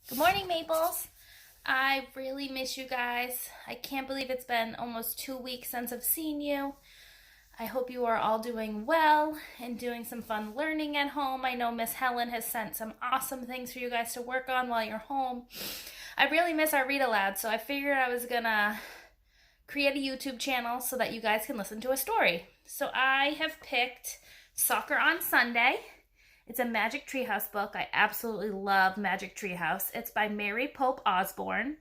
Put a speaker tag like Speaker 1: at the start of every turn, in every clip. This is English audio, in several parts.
Speaker 1: Good morning, Maples. I really miss you guys. I can't believe it's been almost 2 weeks since I've seen you. I hope you are all doing well and doing some fun learning at home. I know Miss Helen has sent some awesome things for you guys to work on while you're home. I really miss our read aloud, so I figured I was gonna create a YouTube channel so that you guys can listen to a story. So I have picked Soccer on Sunday. It's a Magic Treehouse book. I absolutely love Magic Treehouse. It's by Mary Pope Osborne.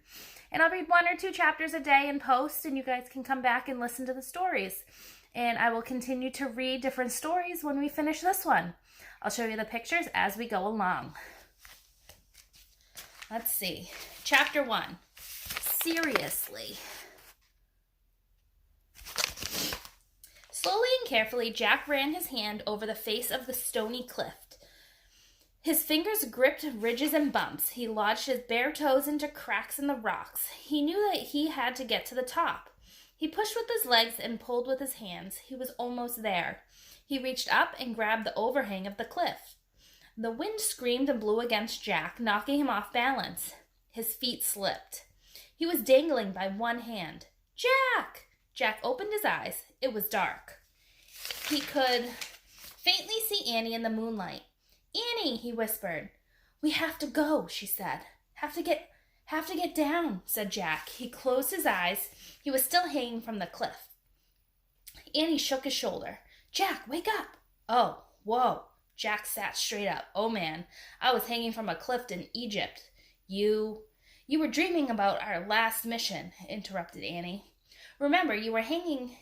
Speaker 1: And I'll read 1 or 2 chapters a day and post, and you guys can come back and listen to the stories. And I will continue to read different stories when we finish this one. I'll show you the pictures as we go along. Let's see. Chapter 1. Seriously. Slowly and carefully, Jack ran his hand over the face of the stony cliff. His fingers gripped ridges and bumps. He lodged his bare toes into cracks in the rocks. He knew that he had to get to the top. He pushed with his legs and pulled with his hands. He was almost there. He reached up and grabbed the overhang of the cliff. The wind screamed and blew against Jack, knocking him off balance. His feet slipped. He was dangling by one hand. Jack! Jack opened his eyes. It was dark. He could faintly see Annie in the moonlight. Annie, he whispered. We have to go, she said. Have to get down, said Jack. He closed his eyes. He was still hanging from the cliff. Annie shook his shoulder. Jack, wake up. Oh, whoa. Jack sat straight up. Oh, man, I was hanging from a cliff in Egypt. You were dreaming about our last mission, interrupted Annie. Remember, you were hanging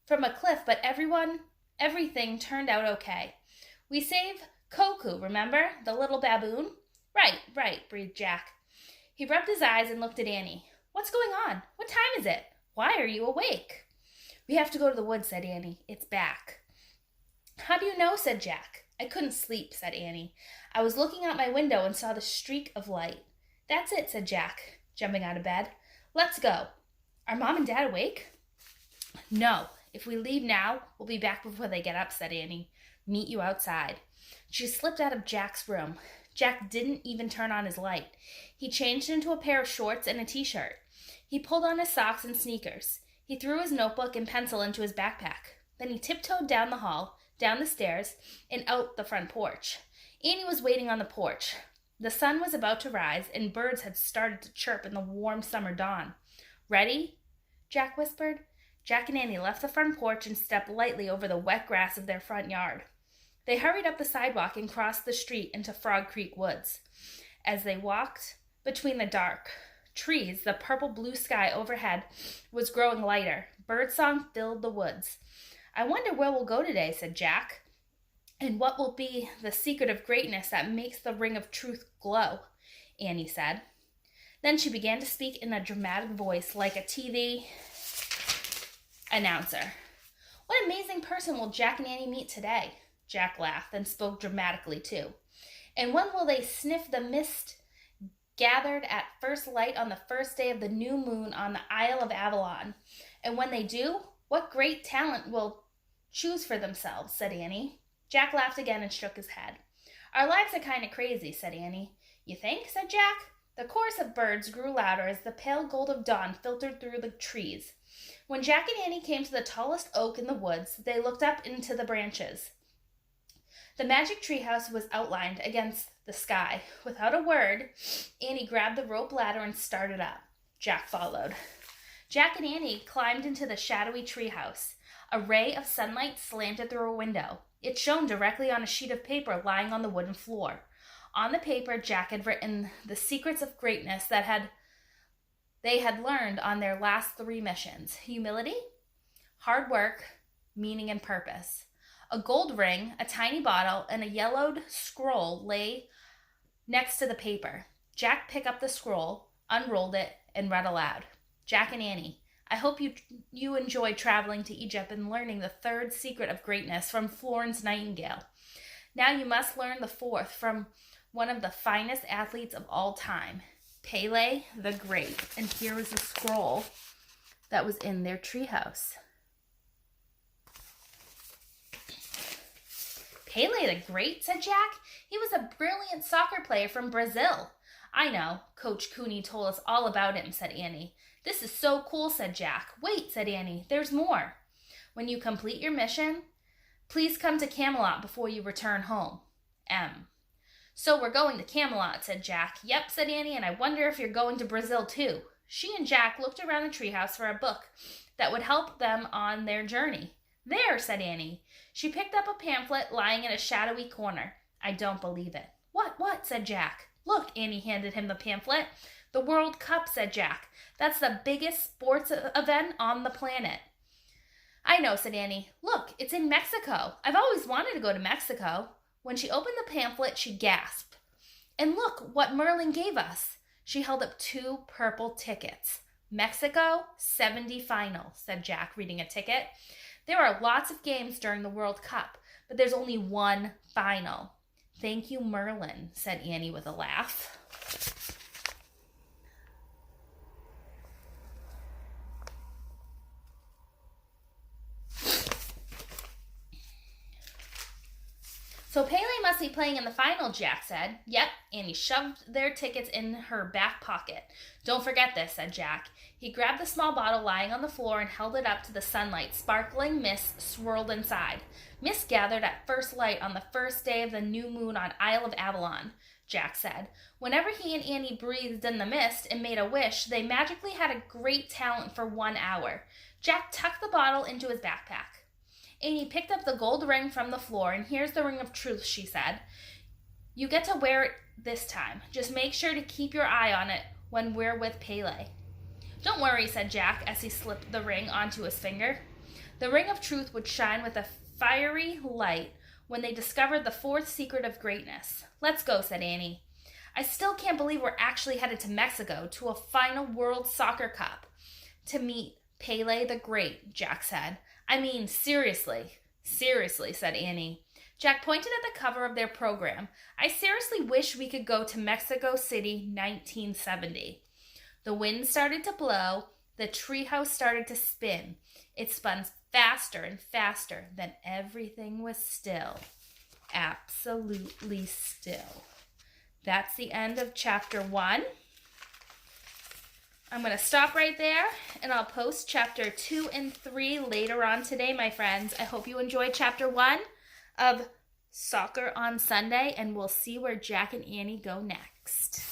Speaker 1: from a cliff, but everything turned out okay. We saved Koku, remember? The little baboon? Right, breathed Jack. He rubbed his eyes and looked at Annie. What's going on? What time is it? Why are you awake? We have to go to the woods, said Annie. It's back. How do you know? Said Jack. I couldn't sleep, said Annie. I was looking out my window and saw the streak of light. That's it, said Jack, jumping out of bed. Let's go. Are Mom and Dad awake? No. If we leave now, we'll be back before they get up, said Annie. Meet you outside. She slipped out of Jack's room. Jack didn't even turn on his light. He changed into a pair of shorts and a t-shirt. He pulled on his socks and sneakers. He threw his notebook and pencil into his backpack. Then he tiptoed down the hall, down the stairs, and out the front porch. Annie was waiting on the porch. The sun was about to rise, and birds had started to chirp in the warm summer dawn. Ready? Jack whispered. Jack and Annie left the front porch and stepped lightly over the wet grass of their front yard. They hurried up the sidewalk and crossed the street into Frog Creek Woods. As they walked between the dark trees, the purple-blue sky overhead was growing lighter. Birdsong filled the woods. I wonder where we'll go today, said Jack. And what will be the secret of greatness that makes the ring of truth glow, Annie said. Then she began to speak in a dramatic voice like a TV announcer. What amazing person will Jack and Annie meet today? Jack laughed and spoke dramatically too. And when will they sniff the mist gathered at first light on the first day of the new moon on the Isle of Avalon? And when they do, what great talent will choose for themselves, said Annie. Jack laughed again and shook his head. Our lives are kind of crazy, said Annie. You think? Said Jack. The chorus of birds grew louder as the pale gold of dawn filtered through the trees. When Jack and Annie came to the tallest oak in the woods, they looked up into the branches. The magic treehouse was outlined against the sky. Without a word, Annie grabbed the rope ladder and started up. Jack followed. Jack and Annie climbed into the shadowy treehouse. A ray of sunlight slanted through a window. It shone directly on a sheet of paper lying on the wooden floor. On the paper, Jack had written the secrets of greatness that they had learned on their last 3 missions. Humility, hard work, meaning and purpose. A gold ring, a tiny bottle, and a yellowed scroll lay next to the paper. Jack picked up the scroll, unrolled it, and read aloud. Jack and Annie, I hope you enjoy traveling to Egypt and learning the 3rd secret of greatness from Florence Nightingale. Now you must learn the 4th from one of the finest athletes of all time, Pele the Great. And here was the scroll that was in their treehouse. Pele the Great, said Jack. He was a brilliant soccer player from Brazil. I know. Coach Cooney told us all about him, said Annie. This is so cool, said Jack. Wait, said Annie. There's more. When you complete your mission, please come to Camelot before you return home. M. So we're going to Camelot, said Jack. Yep, said Annie, and I wonder if you're going to Brazil too. She and Jack looked around the treehouse for a book that would help them on their journey. There, said Annie. She picked up a pamphlet lying in a shadowy corner. I don't believe it. What, said Jack. Look, Annie handed him the pamphlet. The World Cup, said Jack. That's the biggest sports event on the planet. I know, said Annie. Look, it's in Mexico. I've always wanted to go to Mexico. When she opened the pamphlet, she gasped. And look what Merlin gave us. She held up 2 purple tickets. Mexico 70 final, said Jack, reading a ticket. There are lots of games during the World Cup, but there's only one final. Thank you, Merlin, said Annie with a laugh. So Pele must be playing in the final, Jack said. Yep, Annie shoved their tickets in her back pocket. Don't forget this, said Jack. He grabbed the small bottle lying on the floor and held it up to the sunlight. Sparkling mist swirled inside. Mist gathered at first light on the first day of the new moon on Isle of Avalon, Jack said. Whenever he and Annie breathed in the mist and made a wish, they magically had a great talent for 1 hour. Jack tucked the bottle into his backpack. Annie picked up the gold ring from the floor, and here's the ring of truth, she said. You get to wear it this time. Just make sure to keep your eye on it when we're with Pele. Don't worry, said Jack as he slipped the ring onto his finger. The ring of truth would shine with a fiery light when they discovered the 4th secret of greatness. Let's go, said Annie. I still can't believe we're actually headed to Mexico to a final World Soccer Cup to meet Pele the Great, Jack said. I mean, seriously, said Annie. Jack pointed at the cover of their program. I seriously wish we could go to Mexico City 1970. The wind started to blow. The treehouse started to spin. It spun faster and faster. Then everything was still. Absolutely still. That's the end of chapter 1. I'm going to stop right there, and I'll post chapter 2 and 3 later on today, my friends. I hope you enjoyed chapter 1 of Soccer on Sunday, and we'll see where Jack and Annie go next.